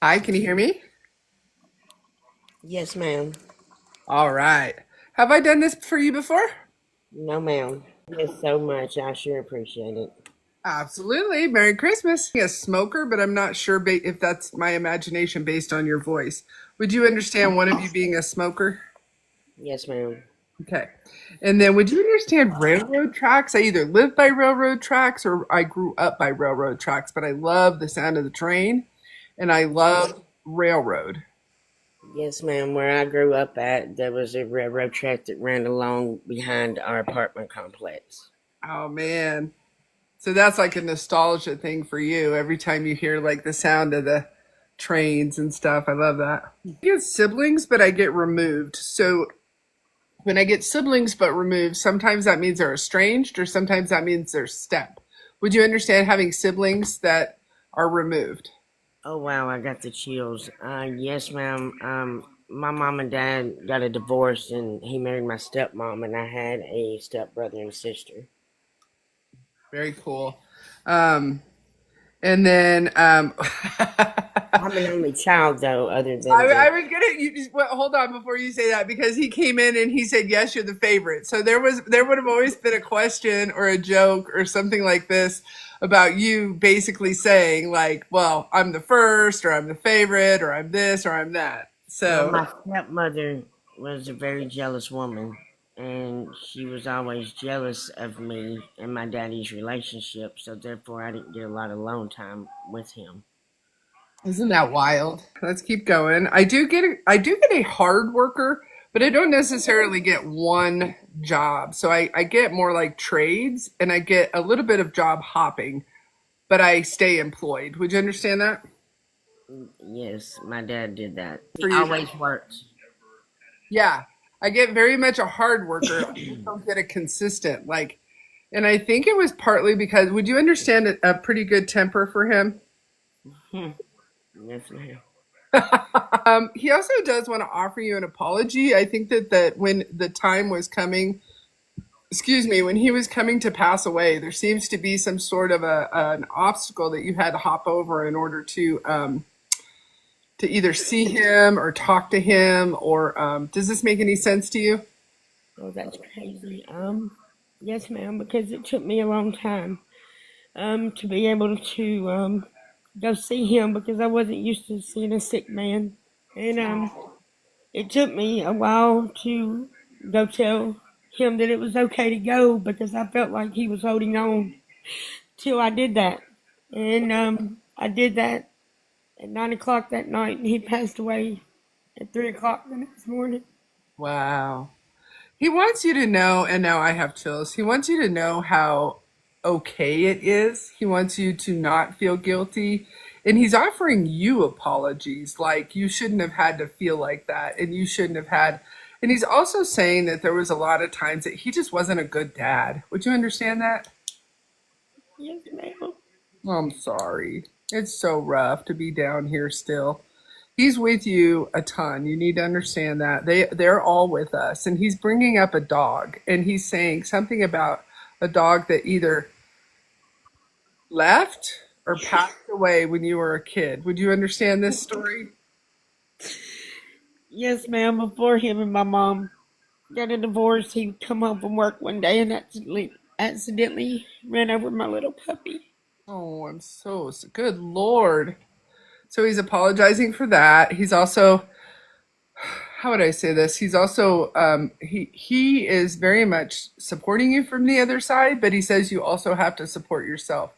Hi, can you hear me? Yes, ma'am. All right. Have I done this for you before? No, ma'am. Yes, so much. I sure appreciate it. Absolutely. Merry Christmas. A smoker, but I'm not sure if that's my imagination based on your voice. Would you understand one of you being a smoker? Yes, ma'am. Okay. And then would you understand railroad tracks? I either lived by railroad tracks or I grew up by railroad tracks, but I love the sound of the train and I love railroad. Yes, ma'am. Where I grew up at, there was a railroad track that ran along behind our apartment complex. Oh, man. So that's like a nostalgia thing for you. Every time you hear like the sound of the trains and stuff, I love that. I get siblings, but I get removed. So when I get siblings but removed, sometimes that means they're estranged, or sometimes that means they're step. Would you understand having siblings that are removed? Oh, wow. I got the chills. Yes, ma'am. My mom and dad got a divorce, and he married my stepmom, and I had a stepbrother and sister. Very cool. Um, and then I'm an only child, though, other than I the. was gonna well, hold on before you say that because he came in and he said yes, you're the favorite. So there would have always been a question or a joke or something like this about you basically saying like, well, I'm the first or I'm the favorite or I'm this or I'm that. Well, So my stepmother was a very jealous woman, and she was always jealous of me and my daddy's relationship, so therefore I didn't get a lot of alone time with him. isn't that wild? Let's keep going. I do get a hard worker, but I don't necessarily get one job. So I get more like trades and I get a little bit of job hopping, but I stay employed. Would you understand that? Yes, my dad did that. He For you? always worked. Yeah. I get very much a hard worker. I just don't get a consistent like and I think it was partly because would you understand a pretty good temper for him? Hmm. Yes, ma'am. He also does want to offer you an apology. I think that when the time was coming, excuse me, when he was coming to pass away, there seems to be some sort of an obstacle that you had to hop over in order to either see him or talk to him. Or does this make any sense to you? Oh, that's crazy. Yes, ma'am, because it took me a long time to be able to go see him because I wasn't used to seeing a sick man. And it took me a while to go tell him that it was okay to go because I felt like he was holding on till I did that. And I did that at 9 o'clock that night, and he passed away at 3 o'clock the next morning. Wow. He wants you to know, and now I have chills. He wants you to know how okay it is. He wants you to not feel guilty. And he's offering you apologies, like you shouldn't have had to feel like that, and you shouldn't have had. And he's also saying that there was a lot of times that he just wasn't a good dad. Would you understand that? Yes, ma'am. I'm sorry. It's so rough to be down here still. He's with you a ton. You need to understand that. They're all with us and he's bringing up a dog and he's saying something about a dog that either left or passed away when you were a kid. Would you understand this story? Yes, ma'am. Before him and my mom got a divorce, he would come home from work one day and accidentally ran over my little puppy. Oh, I'm good Lord. So he's apologizing for that. He's also how would I say this? He's also he is very much supporting you from the other side, but he says you also have to support yourself.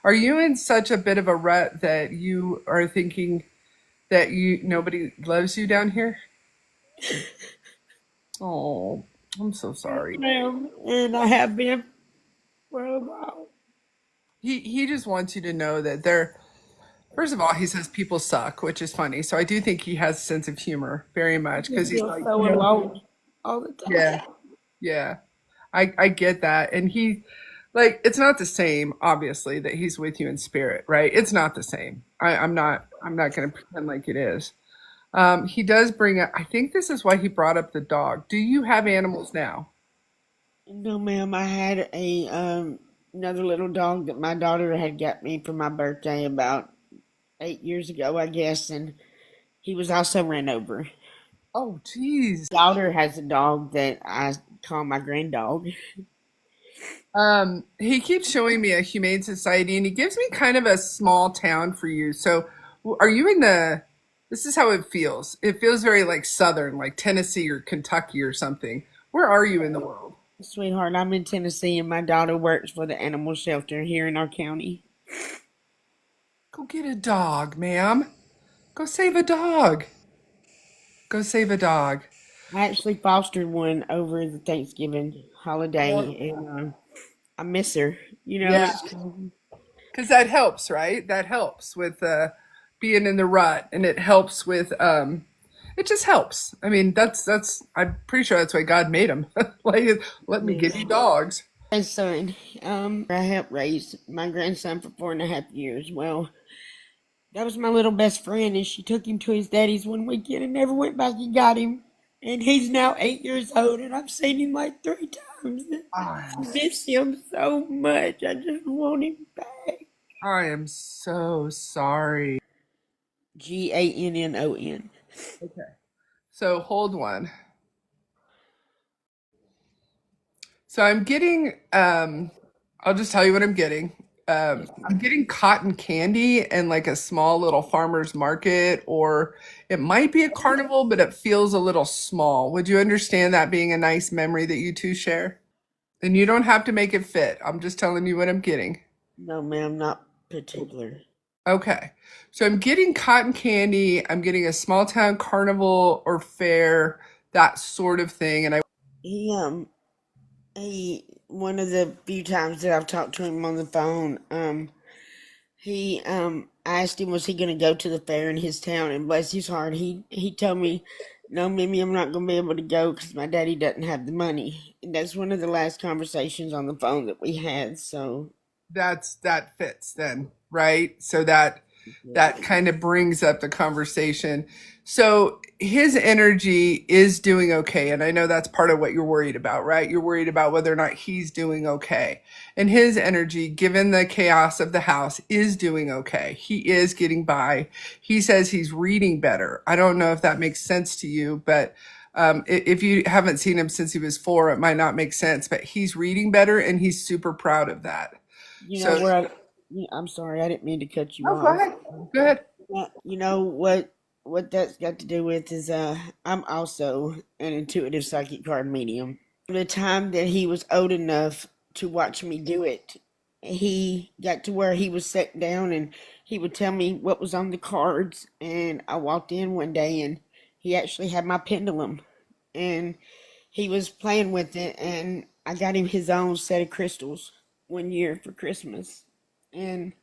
Are you in such a bit of a rut that you are thinking that you nobody loves you down here? Oh, I'm so Yes, sorry. ma'am. And I have been for a while. He just wants you to know that they're first of all, he says people suck, which is funny. So I do think he has a sense of humor very I much because just he's feel like, so alone all the time. yeah, yeah. I get that. And he like it's not the same, obviously, that he's with you in spirit, right? It's not the same. I'm not gonna pretend like it is. He does bring up I think this is why he brought up the dog. Do you have animals now? No, ma'am. I had a another little dog that my daughter had got me for my birthday about 8 years ago, I guess, and he was also ran over. Oh, geez. Daughter has a dog that I call my grand dog. He keeps showing me a humane society, and he gives me kind of a small town for you. So, are you in the? This is how it feels. It feels very like southern, like Tennessee or Kentucky or something. Where are you in the world? Sweetheart, I'm in Tennessee, and my daughter works for the animal shelter here in our county. Go get a dog, ma'am. Go save a dog. Go save a dog. I actually fostered one over the Thanksgiving Oh, holiday, and I miss her. yeah, It's because that helps, right? That helps with being in the rut, and it helps with it just helps. I mean, that's. I'm pretty sure that's why God made them. Like, let me give yes. you dogs. Grandson. I helped raise my grandson for 4.5 years. Well, that was my little best friend, and she took him to his daddy's one weekend and never went back and got him. And he's now 8 years old, and I've seen him like 3 times. I'm I miss him so much. I just want him back. I am so sorry. Gannon. Okay. So hold one. So I'm getting I'll just tell you what I'm getting. Yes, I'm ma'am. getting cotton candy and like a small little farmer's market, or it might be a carnival, but it feels a little small. Would you understand that being a nice memory that you two share? And you don't have to make it fit. I'm just telling you what I'm getting. No, ma'am, not particular. Okay. So I'm getting cotton candy, I'm getting a small town carnival or fair, that sort of thing. And I He one of the few times that I've talked to him on the phone, he I asked him was he gonna go to the fair in his town, and bless his heart, he told me, "No, Mimi, I'm not gonna be able to go because my daddy doesn't have the money." And that's one of the last conversations on the phone that we had. So that fits then, right? So that kind of brings up the conversation. So his energy is doing okay, and I know that's part of what you're worried about, right? You're worried about whether or not he's doing okay. And his energy, given the chaos of the house, is doing okay. He is getting by. He says he's reading better. I don't know if that makes sense to you, but if you haven't seen him since he was 4, it might not make sense, but he's reading better and he's super proud of that. you know So, where I'm sorry, I didn't mean to cut you oh, go off. ahead. Go ahead. You know what that's got to do with is I'm also an intuitive psychic card medium. The time that he was old enough to watch me do it, he got to where he was sitting down and he would tell me what was on the cards. And I walked in one day and he actually had my pendulum and he was playing with it. And I got him his own set of crystals one year for Christmas. And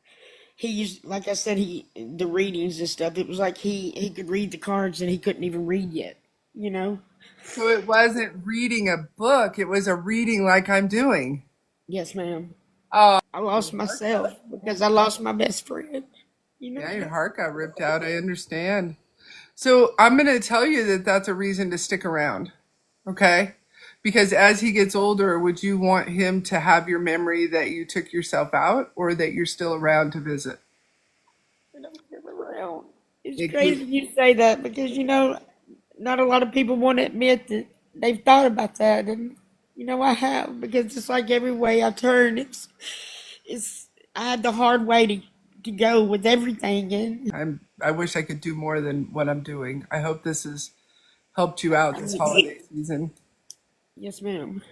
he used, like I said, the readings and stuff. It was like he could read the cards and he couldn't even read yet. You know? So it wasn't reading a book, it was a reading like I'm doing. Yes, ma'am. Oh, I your lost heart got myself because I lost my best friend. You know? yeah, your heart got ripped out. I understand. So I'm going to tell you that that's a reason to stick around. Okay? Because as he gets older, would you want him to have your memory that you took yourself out or that you're still around to visit? And I'm never around. It's It could, crazy you say that because not a lot of people want to admit that they've thought about that, and I have because it's like every way I turn, it's I had the hard way to go with everything, and I wish I could do more than what I'm doing. I hope this has helped you out this holiday season. yes, ma'am.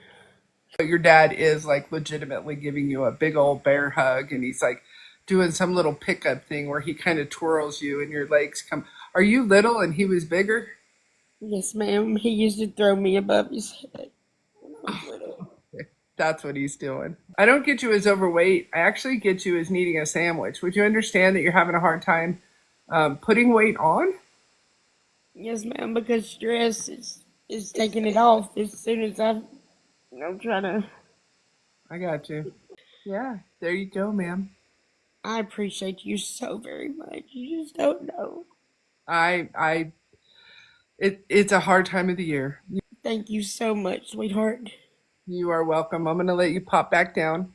But your dad is like legitimately giving you a big old bear hug, and he's like doing some little pickup thing where he kind of twirls you and your legs come. Are you little and he was bigger? Yes, ma'am. He used to throw me above his head when I was little. That's what he's doing. I don't get you as overweight. I actually get you as needing a sandwich. Would you understand that you're having a hard time putting weight on? Yes, ma'am, because stress is taking it off as soon as try to. I got you. Yeah, there you go, ma'am. I appreciate you so very much. You just don't know. I it's a hard time of the year. Thank you so much, sweetheart. You are welcome. I'm gonna let you pop back down.